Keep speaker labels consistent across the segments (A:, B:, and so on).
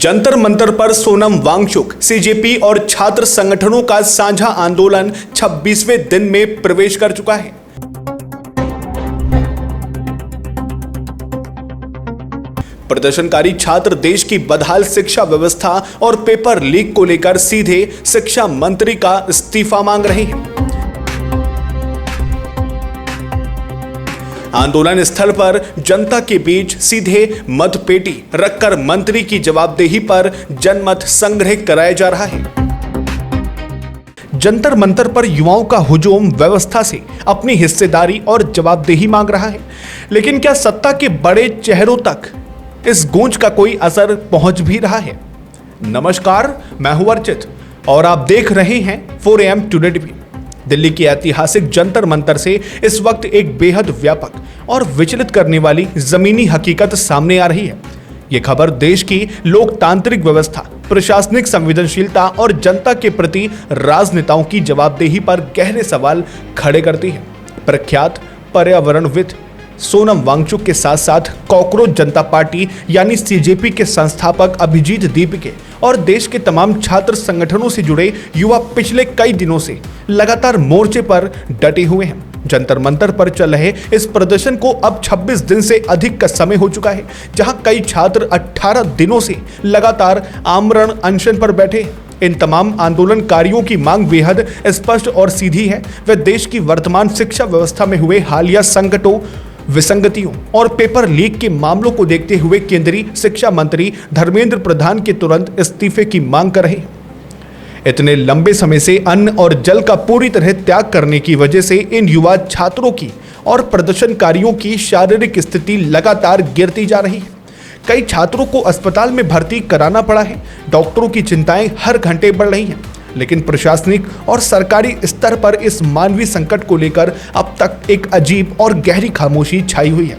A: जंतर मंतर पर सोनम वांगचुक, सीजेपी और छात्र संगठनों का साझा आंदोलन 26वें दिन में प्रवेश कर चुका है। प्रदर्शनकारी छात्र देश की बदहाल शिक्षा व्यवस्था और पेपर लीक को लेकर सीधे शिक्षा मंत्री का इस्तीफा मांग रहे हैं। आंदोलन स्थल पर जनता के बीच सीधे मतपेटी रखकर मंत्री की जवाबदेही पर जनमत संग्रह कराया जा रहा है। जंतर मंतर पर युवाओं का हुजूम व्यवस्था से अपनी हिस्सेदारी और जवाबदेही मांग रहा है, लेकिन क्या सत्ता के बड़े चेहरों तक इस गूंज का कोई असर पहुंच भी रहा है? नमस्कार, मैं हूं अर्चित और आप देख रहे हैं 4AM टुडे टीवी। दिल्ली की ऐतिहासिक जंतर मंतर से इस वक्त एक बेहद व्यापक और विचलित करने वाली जमीनी हकीकत सामने आ रही है। ये खबर देश की लोकतांत्रिक व्यवस्था, प्रशासनिक संवेदनशीलता और जनता के प्रति राजनेताओं की जवाबदेही पर गहरे सवाल खड़े करती है। प्रख्यात पर्यावरणविद सोनम वांगचुक के साथ साथ कॉकरोच जनता पार्टी यानी सीजेपी के संस्थापक अभिजीत दीपके और देश के तमाम छात्र संगठनों से जुड़े युवा पिछले कई दिनों से लगातार मोर्चे पर डटे हुए हैं। जंतर मंतर पर चल रहे इस प्रदर्शन को अब 26 दिन से अधिक का समय हो चुका है, जहां कई छात्र 18 दिनों से लगातार आमरण अनशन पर बैठे हैं। इन तमाम आंदोलनकारियों की मांग बेहद स्पष्ट और सीधी है। वे देश की वर्तमान शिक्षा व्यवस्था में हुए हालिया संकटों, विसंगतियों और पेपर लीक के मामलों को देखते हुए केंद्रीय शिक्षा मंत्री धर्मेंद्र प्रधान के तुरंत इस्तीफे की मांग कर रहे हैं। इतने लंबे समय से अन्न और जल का पूरी तरह त्याग करने की वजह से इन युवा छात्रों की और प्रदर्शनकारियों की शारीरिक स्थिति लगातार गिरती जा रही है। कई छात्रों को अस्पताल में भर्ती कराना पड़ा है। डॉक्टरों की चिंताएं हर घंटे बढ़ रही हैं, लेकिन प्रशासनिक और सरकारी स्तर पर इस मानवीय संकट को लेकर अब तक एक अजीब और गहरी खामोशी छाई हुई है।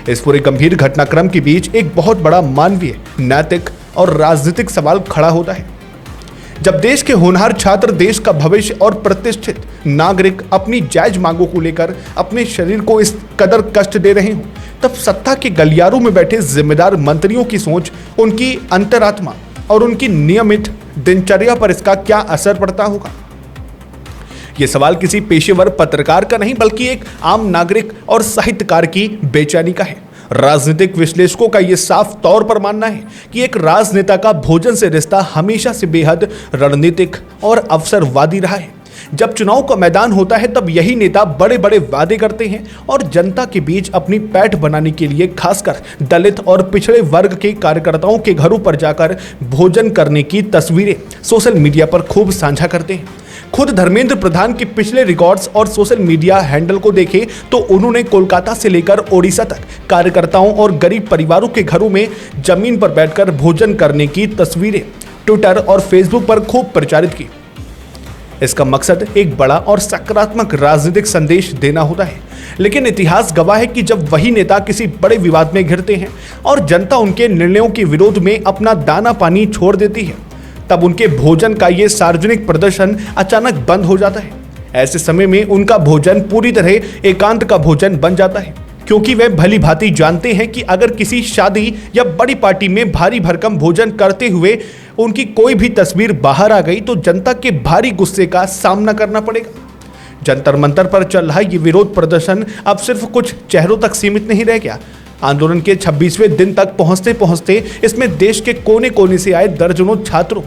A: इस पूरे गंभीर घटनाक्रम के बीच एक बहुत बड़ा मानवीय, नैतिक और राजनीतिक सवाल खड़ा होता है। जब देश के होनहार छात्र, देश का भविष्य और प्रतिष्ठित नागरिक अपनी जायज मांगों को लेकर अपने शरीर को इस कदर कष्ट दे रहे हों, तब सत्ता के गलियारों में बैठे जिम्मेदार मंत्रियों की सोच, उनकी अंतरात्मा और उनकी नियमित दिनचर्या पर इसका क्या असर पड़ता होगा? यह सवाल किसी पेशेवर पत्रकार का नहीं, बल्कि एक आम नागरिक और साहित्यकार की बेचैनी का है। राजनीतिक विश्लेषकों का यह साफ तौर पर मानना है कि एक राजनेता का भोजन से रिश्ता हमेशा से बेहद रणनीतिक और अवसरवादी रहा है। जब चुनाव का मैदान होता है, तब यही नेता बड़े बड़े वादे करते हैं और जनता के बीच अपनी पैठ बनाने के लिए खासकर दलित और पिछड़े वर्ग के कार्यकर्ताओं के घरों पर जाकर भोजन करने की तस्वीरें सोशल मीडिया पर खूब साझा करते हैं। खुद धर्मेंद्र प्रधान के पिछले रिकॉर्ड्स और सोशल मीडिया हैंडल को देखें तो उन्होंने कोलकाता से लेकर ओडिशा तक कार्यकर्ताओं और गरीब परिवारों के घरों में जमीन पर बैठकर भोजन करने की तस्वीरें ट्विटर और फेसबुक पर खूब प्रचारित की। इसका मकसद एक बड़ा और सकारात्मक राजनीतिक संदेश देना होता है, लेकिन इतिहास गवाह है कि जब वही नेता किसी बड़े विवाद में घिरते हैं और जनता उनके निर्णयों के विरोध में अपना दाना पानी छोड़ देती है, तब उनके भोजन का ये सार्वजनिक प्रदर्शन अचानक बंद हो जाता है। ऐसे समय में उनका भोजन पूरी तरह एकांत का भोजन बन जाता है, क्योंकि वे भली भांति जानते हैं कि अगर किसी शादी या बड़ी पार्टी में भारी भरकम भोजन करते हुए उनकी कोई भी तस्वीर बाहर आ गई तो जनता के भारी गुस्से का सामना करना पड़ेगा। जंतर मंतर पर चल रहा ये विरोध प्रदर्शन अब सिर्फ कुछ चेहरों तक सीमित नहीं रह गया। आंदोलन के 26वें दिन तक पहुंचते पहुंचते इसमें देश के कोने कोने से आए दर्जनों छात्रों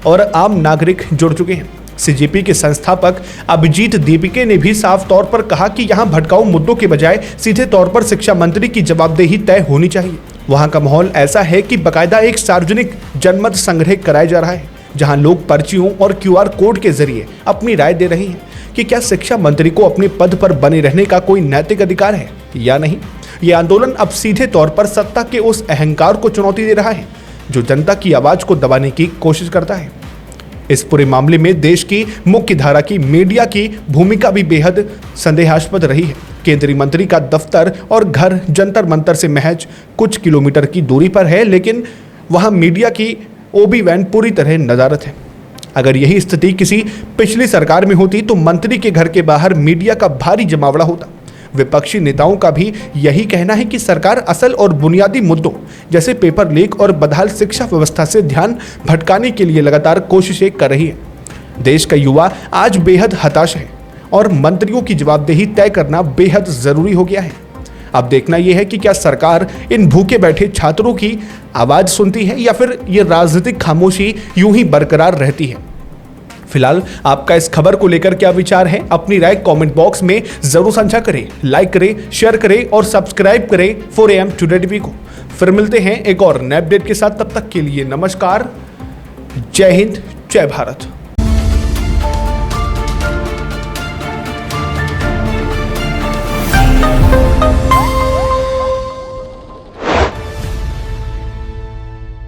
A: और आम नागरिक जुड़ चुके हैं। सीजेपी के संस्थापक अभिजीत दीपके ने भी साफ तौर पर कहा कि यहां भटकाऊ मुद्दों के बजाय सीधे तौर पर शिक्षा मंत्री की जवाबदेही तय होनी चाहिए। वहां का माहौल ऐसा है कि बाकायदा एक सार्वजनिक जनमत संग्रह कराया जा रहा है, जहां लोग पर्चियों और QR कोड के जरिए अपनी राय दे रहे हैं कि क्या शिक्षा मंत्री को अपने पद पर बने रहने का कोई नैतिक अधिकार है या नहीं। यह आंदोलन अब सीधे तौर पर सत्ता के उस अहंकार को चुनौती दे रहा है जो जनता की आवाज को दबाने की कोशिश करता है। इस पूरे मामले में देश की मुख्य धारा की मीडिया की भूमिका भी बेहद संदेहास्पद रही है। केंद्रीय मंत्री का दफ्तर और घर जंतर मंतर से महज कुछ किलोमीटर की दूरी पर है, लेकिन वहां मीडिया की OB वैन पूरी तरह नदारत है। अगर यही स्थिति किसी पिछली सरकार में होती तो मंत्री के घर के बाहर मीडिया का भारी जमावड़ा होता। विपक्षी नेताओं का भी यही कहना है कि सरकार असल और बुनियादी मुद्दों जैसे पेपर लीक और बदहाल शिक्षा व्यवस्था से ध्यान भटकाने के लिए लगातार कोशिशें कर रही है। देश का युवा आज बेहद हताश है और मंत्रियों की जवाबदेही तय करना बेहद जरूरी हो गया है। अब देखना यह है कि क्या सरकार इन भूखे बैठे छात्रों की आवाज सुनती है या फिर ये राजनीतिक खामोशी यूं ही बरकरार रहती है। फिलहाल आपका इस खबर को लेकर क्या विचार है, अपनी राय कमेंट बॉक्स में जरूर साझा करें, लाइक करें, शेयर करें और सब्सक्राइब करें 4AM टुडे टीवी को। फिर मिलते हैं एक और नए अपडेट के साथ, तब तक के लिए नमस्कार, जय हिंद, जय भारत।